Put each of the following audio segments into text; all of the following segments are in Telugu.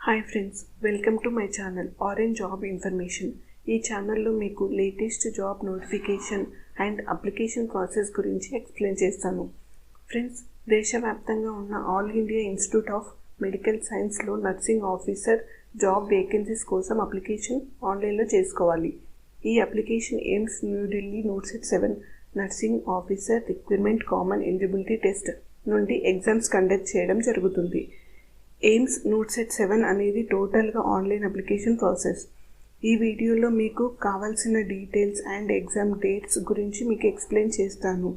Hi friends, welcome to my channel orange job information. ఈ ఛానల్లో మీకు latest job notification and application process గురించి ఎక్స్ప్లెయిన్ చేస్తాను. ఫ్రెండ్స్, దేశవ్యాప్తంగా ఉన్న all India institute of medical సైన్స్లో నర్సింగ్ ఆఫీసర్ జాబ్ వేకెన్సీస్ కోసం అప్లికేషన్ ఆన్లైన్లో చేసుకోవాలి. ఈ application AIIMS New Delhi NORCET 7 nursing officer recruitment common eligibility test నుండి ఎగ్జామ్స్ కండక్ట్ చేయడం జరుగుతుంది. ఎయిమ్స్ నోట్సెట్ 7 అనేది టోటల్గా ఆన్లైన్ అప్లికేషన్ ప్రాసెస్. ఈ వీడియోలో మీకు కావాల్సిన డీటెయిల్స్ అండ్ ఎగ్జామ్ డేట్స్ గురించి మీకు ఎక్స్ప్లెయిన్ చేస్తాను.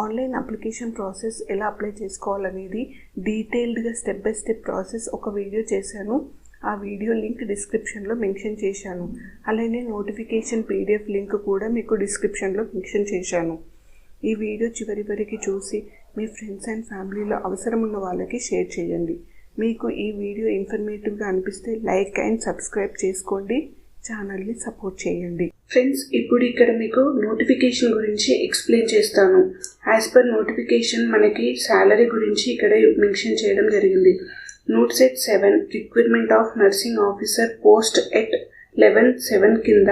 ఆన్లైన్ అప్లికేషన్ ప్రాసెస్ ఎలా అప్లై చేసుకోవాలనేది డీటెయిల్డ్గా స్టెప్ బై స్టెప్ ప్రాసెస్ ఒక వీడియో చేశాను. ఆ వీడియో లింక్ డిస్క్రిప్షన్లో మెన్షన్ చేశాను. అలానే నోటిఫికేషన్ PDF లింక్ కూడా మీకు డిస్క్రిప్షన్లో మెన్షన్ చేశాను. ఈ వీడియో చివరి వరకు చూసి మీ ఫ్రెండ్స్ అండ్ ఫ్యామిలీలో అవసరం ఉన్న వాళ్ళకి షేర్ చేయండి. మీకు ఈ వీడియో ఇన్ఫర్మేటివ్గా అనిపిస్తే లైక్ అండ్ సబ్స్క్రైబ్ చేసుకోండి, ఛానల్ని సపోర్ట్ చేయండి. ఫ్రెండ్స్, ఇప్పుడు ఇక్కడ మీకు నోటిఫికేషన్ గురించి ఎక్స్ప్లెయిన్ చేస్తాను. యాజ్ పర్ నోటిఫికేషన్ మనకి శాలరీ గురించి ఇక్కడ మెన్షన్ చేయడం జరిగింది. నోట్సెట్ 7 requirement of nursing officer post at 11/7 కింద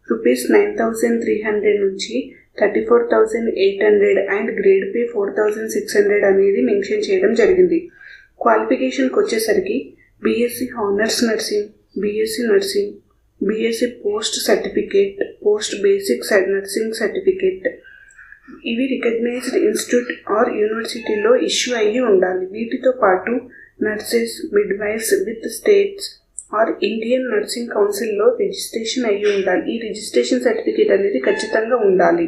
₹9,300 నుంచి 34,800 అండ్ గ్రేడ్ పే 4,600 అనేది మెన్షన్ చేయడం జరిగింది. క్వాలిఫికేషన్కి వచ్చేసరికి BSc honours nursing, BSc nursing, BSc post certificate, post basic nursing certificate ఇవి రికగ్నైజ్డ్ ఇన్స్టిట్యూట్ ఆర్ యూనివర్సిటీలో ఇష్యూ అయ్యి ఉండాలి. వీటితో పాటు nurses, midwives with states or Indian nursing కౌన్సిల్లో రిజిస్ట్రేషన్ అయ్యి ఉండాలి. ఈ రిజిస్ట్రేషన్ సర్టిఫికేట్ అనేది ఖచ్చితంగా ఉండాలి.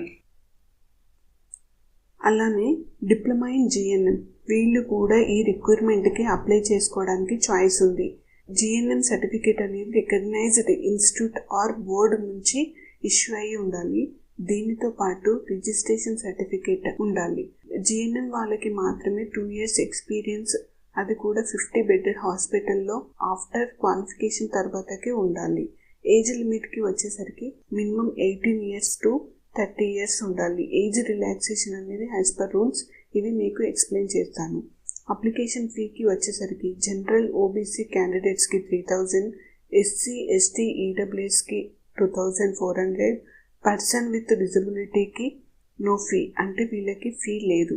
అలానే డిప్లొమా ఇన్ GNM వీళ్ళు కూడా ఈ రిక్వైర్మెంట్కి అప్లై చేసుకోవడానికి చాయిస్ ఉంది. GNM సర్టిఫికేట్ అనేది రికగ్నైజ్డ్ ఇన్స్టిట్యూట్ ఆర్ బోర్డు నుంచి ఇష్యూ అయ్యి ఉండాలి. దీనితో పాటు రిజిస్ట్రేషన్ సర్టిఫికేట్ ఉండాలి. GNM వాళ్ళకి మాత్రమే 2 years ఎక్స్పీరియన్స్, అది కూడా 50 bedded హాస్పిటల్లో ఆఫ్టర్ క్వాలిఫికేషన్ తర్వాతకే ఉండాలి. ఏజ్ లిమిట్కి వచ్చేసరికి మినిమం 18 years to 30 years ఉండాలి. ఏజ్ రిలాక్సేషన్ అనేది యాజ్ పర్ రూల్స్ ఇవి మీకు ఎక్స్ప్లెయిన్ చేస్తాను. అప్లికేషన్ ఫీకి వచ్చేసరికి జనరల్ OBC క్యాండిడేట్స్కి 3,000, SC ST EWSకి 2,400, పర్సన్ విత్ డిజబిలిటీకి నో ఫీ, అంటే వీళ్ళకి ఫీ లేదు.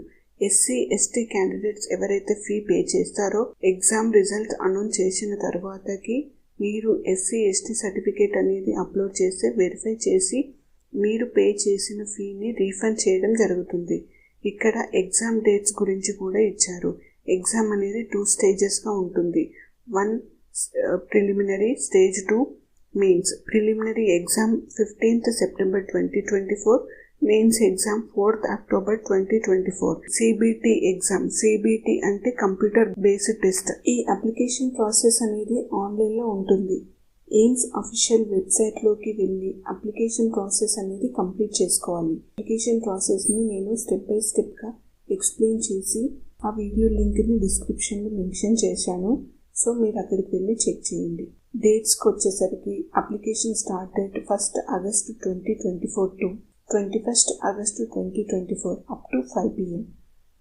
SC ST క్యాండిడేట్స్ ఎవరైతే ఫీ పే చేస్తారో ఎగ్జామ్ రిజల్ట్ అనౌన్స్ చేసిన తర్వాతకి మీరు SC ST సర్టిఫికేట్ అనేది అప్లోడ్ చేస్తే వెరిఫై చేసి మీరు పే చేసిన ఫీని రీఫండ్ చేయడం జరుగుతుంది. ఇక్కడ ఎగ్జామ్ డేట్స్ గురించి కూడా ఇచ్చారు. ఎగ్జామ్ అనేది 2 స్టేజెస్గా ఉంటుంది. 1 preliminary, stage 2 mains. Preliminary exam 15th September 2024, mains exam 4th October 2024. CBT exam, CBT అంటే కంప్యూటర్ బేస్డ్ టెస్ట్. ఈ అప్లికేషన్ ప్రాసెస్ అనేది ఆన్లైన్లో ఉంటుంది. ఎయిమ్స్ అఫీషియల్ వెబ్సైట్లోకి వెళ్ళి అప్లికేషన్ ప్రాసెస్ అనేది కంప్లీట్ చేసుకోవాలి. అప్లికేషన్ ప్రాసెస్ని నేను స్టెప్ బై స్టెప్గా ఎక్స్ప్లెయిన్ చేసి ఆ వీడియో లింక్ని డిస్క్రిప్షన్లో మెన్షన్ చేశాను. సో మీరు అక్కడికి వెళ్ళి చెక్ చేయండి. డేట్స్కి వచ్చేసరికి application start date 1st August 2024 to 21st August 2024 up to 5 PM.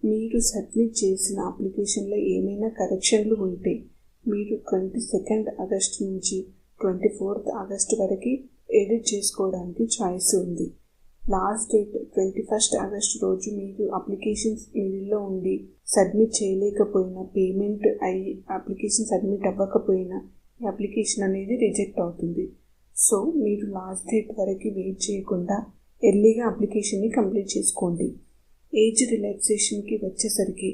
మీరు సబ్మిట్ చేసిన అప్లికేషన్లో ఏమైనా కరెక్షన్లు ఉంటే మీరు 22nd August నుంచి 24th August వరకు ఎడిట్ చేసుకోవడానికి చాయిస్ ఉంది. లాస్ట్ డేట్ 21st August రోజు మీరు అప్లికేషన్స్ మిడిల్లో ఉండి సబ్మిట్ చేయలేకపోయినా, పేమెంట్ అయ్యి అప్లికేషన్ సబ్మిట్ అవ్వకపోయినా ఈ అప్లికేషన్ అనేది రిజెక్ట్ అవుతుంది. సో మీరు లాస్ట్ డేట్ వరకు వెయిట్ చేయకుండా ఎర్లీగా అప్లికేషన్ని కంప్లీట్ చేసుకోండి. ఏజ్ రిలాక్సేషన్కి వచ్చేసరికి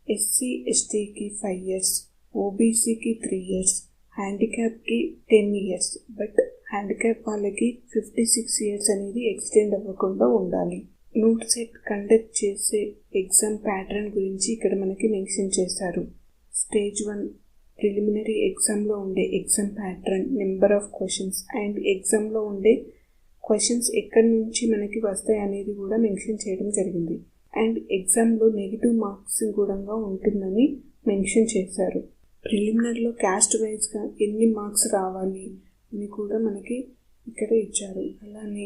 SC STకి 5 years, OBCకి 3 years, హ్యాండిక్యాప్కి 10 years. But handicap వాళ్ళకి 56 years అనేది ఎక్స్టెండ్ అవ్వకుండా ఉండాలి. నోట్సెట్ కండక్ట్ చేసే ఎగ్జామ్ ప్యాటర్న్ గురించి ఇక్కడ మనకి మెన్షన్ చేశారు. స్టేజ్ 1 ప్రిలిమినరీ ఎగ్జామ్లో ఉండే exam pattern, number of questions and ఎగ్జామ్లో ఉండే క్వశ్చన్స్ ఎక్కడి నుంచి మనకి వస్తాయి అనేది కూడా మెన్షన్ చేయడం జరిగింది. అండ్ ఎగ్జామ్లో నెగిటివ్ మార్క్స్ కూడా ఉంటుందని మెన్షన్ చేశారు. ప్రిలిమినరీలో క్యాస్ట్ వైజ్గా ఎన్ని మార్క్స్ రావాలి అని కూడా మనకి ఇక్కడ ఇచ్చారు. అలానే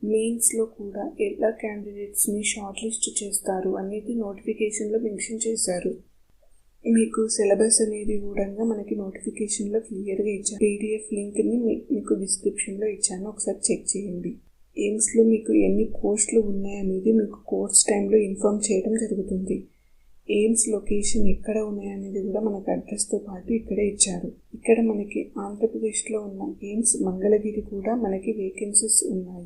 మెయిన్స్లో కూడా ఎలా క్యాండిడేట్స్ని షార్ట్ లిస్ట్ చేస్తారు అనేది నోటిఫికేషన్లో మెన్షన్ చేశారు. మీకు సిలబస్ అనేది కూడా మనకి నోటిఫికేషన్లో క్లియర్గా ఇచ్చాను. పీడిఎఫ్ లింక్ని మీకు డిస్క్రిప్షన్లో ఇచ్చాను, ఒకసారి చెక్ చేయండి. ఎయిమ్స్లో మీకు ఎన్ని పోస్టులు ఉన్నాయనేది మీకు కోర్స్ టైంలో ఇన్ఫామ్ చేయడం జరుగుతుంది. ఎయిమ్స్ లొకేషన్ ఎక్కడ ఉన్నాయనేది కూడా మనకు అడ్రస్తో పాటు ఇక్కడే ఇచ్చారు. ఇక్కడ మనకి ఆంధ్రప్రదేశ్లో ఉన్న ఎయిమ్స్ మంగళగిరి కూడా మనకి వేకెన్సీస్ ఉన్నాయి.